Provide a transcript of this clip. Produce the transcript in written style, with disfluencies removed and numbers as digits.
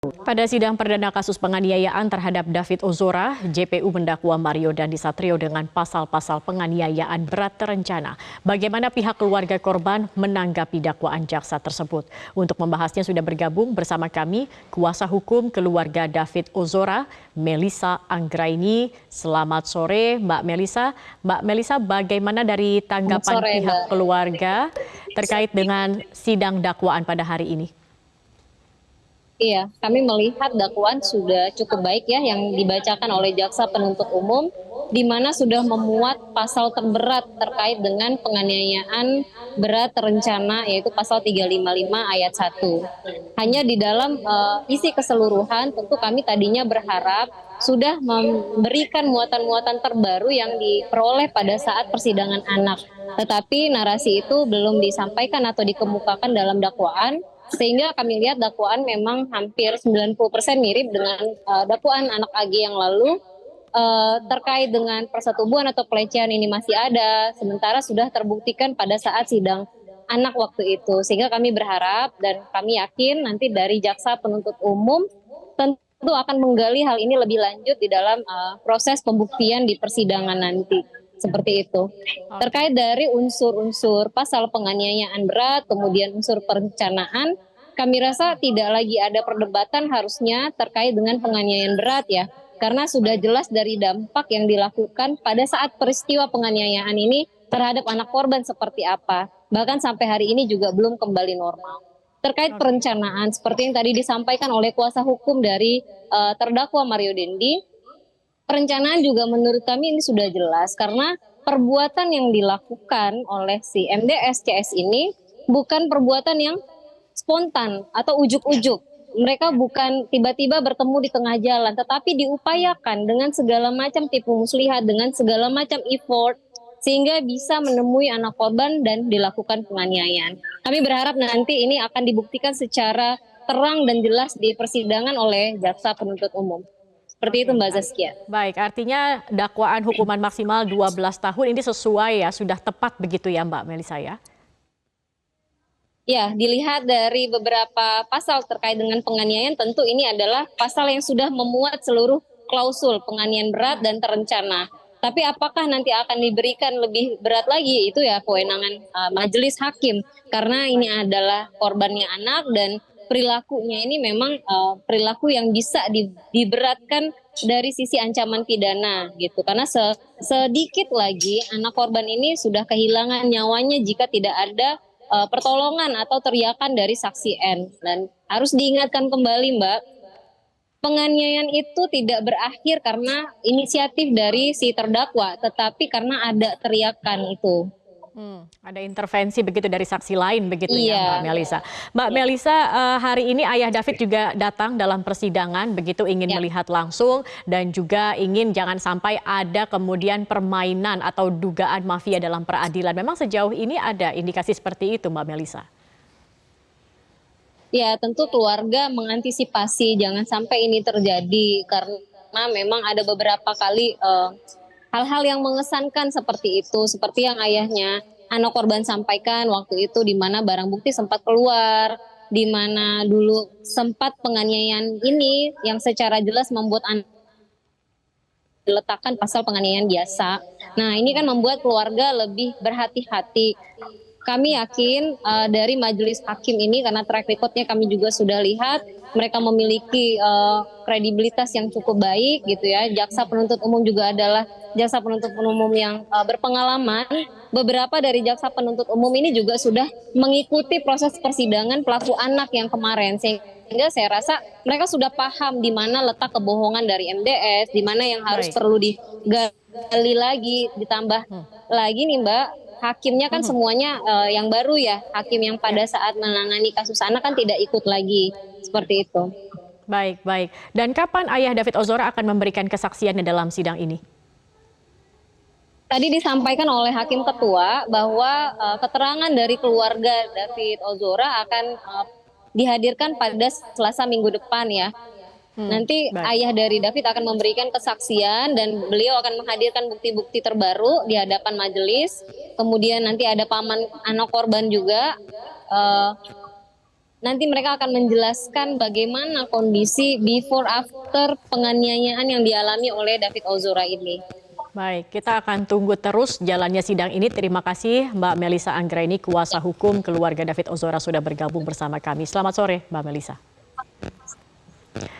Pada sidang perdana kasus penganiayaan terhadap David Ozora, JPU mendakwa Mario Dandisatrio dengan pasal-pasal penganiayaan berat terencana. Bagaimana pihak keluarga korban menanggapi dakwaan jaksa tersebut? Untuk membahasnya sudah bergabung bersama kami kuasa hukum keluarga David Ozora, Melissa Anggraini. Selamat sore, Mbak Melissa. Mbak Melissa, bagaimana dari tanggapan Sore, pihak Mbak. keluarga terkait dengan sidang dakwaan pada hari ini? Iya, kami melihat dakwaan sudah cukup baik ya yang dibacakan oleh jaksa penuntut umum, di mana sudah memuat pasal terberat terkait dengan penganiayaan berat terencana, yaitu pasal 355 ayat 1. Hanya di dalam isi keseluruhan, tentu kami tadinya berharap sudah memberikan muatan-muatan terbaru yang diperoleh pada saat persidangan anak. Tetapi narasi itu belum disampaikan atau dikemukakan dalam dakwaan, sehingga kami lihat dakwaan memang hampir 90% mirip dengan dakwaan anak AG yang lalu. Terkait dengan persetubuhan atau pelecehan ini masih ada, sementara sudah terbuktikan pada saat sidang anak waktu itu. Sehingga kami berharap dan kami yakin nanti dari jaksa penuntut umum tentu akan menggali hal ini lebih lanjut di dalam proses pembuktian di persidangan nanti. Seperti itu. Oke. Terkait dari unsur-unsur pasal penganiayaan berat, kemudian unsur perencanaan, kami rasa tidak lagi ada perdebatan harusnya terkait dengan penganiayaan berat ya. Karena sudah jelas dari dampak yang dilakukan pada saat peristiwa penganiayaan ini terhadap anak korban seperti apa. Bahkan sampai hari ini juga belum kembali normal. Terkait Oke. perencanaan, seperti yang tadi disampaikan oleh kuasa hukum dari terdakwa Mario Dendi, perencanaan juga menurut kami ini sudah jelas karena perbuatan yang dilakukan oleh si MDS CS ini bukan perbuatan yang spontan atau Ya, ujuk-ujuk. Mereka ya. bukan tiba-tiba bertemu di tengah jalan, tetapi diupayakan dengan segala macam tipu muslihat, dengan segala macam effort, sehingga bisa menemui anak korban dan dilakukan penganiayaan. Kami berharap nanti ini akan dibuktikan secara terang dan jelas di persidangan oleh jaksa penuntut umum. Seperti itu Oke. Mbak Zaskia. Baik, artinya dakwaan hukuman maksimal 12 tahun ini sesuai ya, sudah tepat begitu ya Mbak Melisa ya? Ya, dilihat dari beberapa pasal terkait dengan penganiayaan, tentu ini adalah pasal yang sudah memuat seluruh klausul penganiayaan berat dan terencana. Tapi apakah nanti akan diberikan lebih berat lagi, itu ya kewenangan majelis hakim. Karena ini Baik. adalah korbannya anak dan perilakunya ini memang perilaku yang bisa diberatkan dari sisi ancaman pidana gitu. Karena sedikit lagi anak korban ini sudah kehilangan nyawanya jika tidak ada pertolongan atau teriakan dari saksi N. Dan harus diingatkan kembali Mbak, penganiayaan itu tidak berakhir karena inisiatif dari si terdakwa, tetapi karena ada teriakan itu. Ada intervensi begitu dari saksi lain begitu ya Mbak Iya, Melisa. Mbak ya, Melisa, hari ini ayah David juga datang dalam persidangan begitu ingin ya. melihat langsung dan juga ingin jangan sampai ada kemudian permainan atau dugaan mafia dalam peradilan. Memang sejauh ini ada indikasi seperti itu Mbak Melisa? Ya, tentu keluarga mengantisipasi jangan sampai ini terjadi karena memang ada beberapa kali hal-hal yang mengesankan seperti itu, seperti yang ayahnya anak korban sampaikan waktu itu di mana barang bukti sempat keluar, di mana dulu sempat penganiayaan ini yang secara jelas membuat anak diletakkan pasal penganiayaan biasa. Nah, ini kan membuat keluarga lebih berhati-hati. Kami yakin dari majelis hakim ini karena track recordnya kami juga sudah lihat mereka memiliki kredibilitas yang cukup baik gitu ya. Jaksa penuntut umum juga adalah jaksa penuntut umum yang berpengalaman. Beberapa dari jaksa penuntut umum ini juga sudah mengikuti proses persidangan pelaku anak yang kemarin, sehingga saya rasa mereka sudah paham di mana letak kebohongan dari MDS, di mana yang harus Baik. perlu digali lagi, ditambah lagi nih Mbak, hakimnya kan Mhm. semuanya yang baru ya, hakim yang Ya. pada saat menangani kasus anak kan tidak ikut lagi, seperti itu. Baik, baik. Dan kapan ayah David Ozora akan memberikan kesaksiannya dalam sidang ini? Tadi disampaikan oleh hakim ketua bahwa keterangan dari keluarga David Ozora akan dihadirkan pada Selasa minggu depan ya. Nanti Baik. ayah dari David akan memberikan kesaksian dan beliau akan menghadirkan bukti-bukti terbaru di hadapan majelis. Kemudian nanti ada paman anak korban juga. Eh, nanti mereka akan menjelaskan bagaimana kondisi before after penganiayaan yang dialami oleh David Ozora ini. Baik, kita akan tunggu terus jalannya sidang ini. Terima kasih Mbak Melisa Anggraini, kuasa hukum keluarga David Ozora sudah bergabung bersama kami. Selamat sore Mbak Melisa.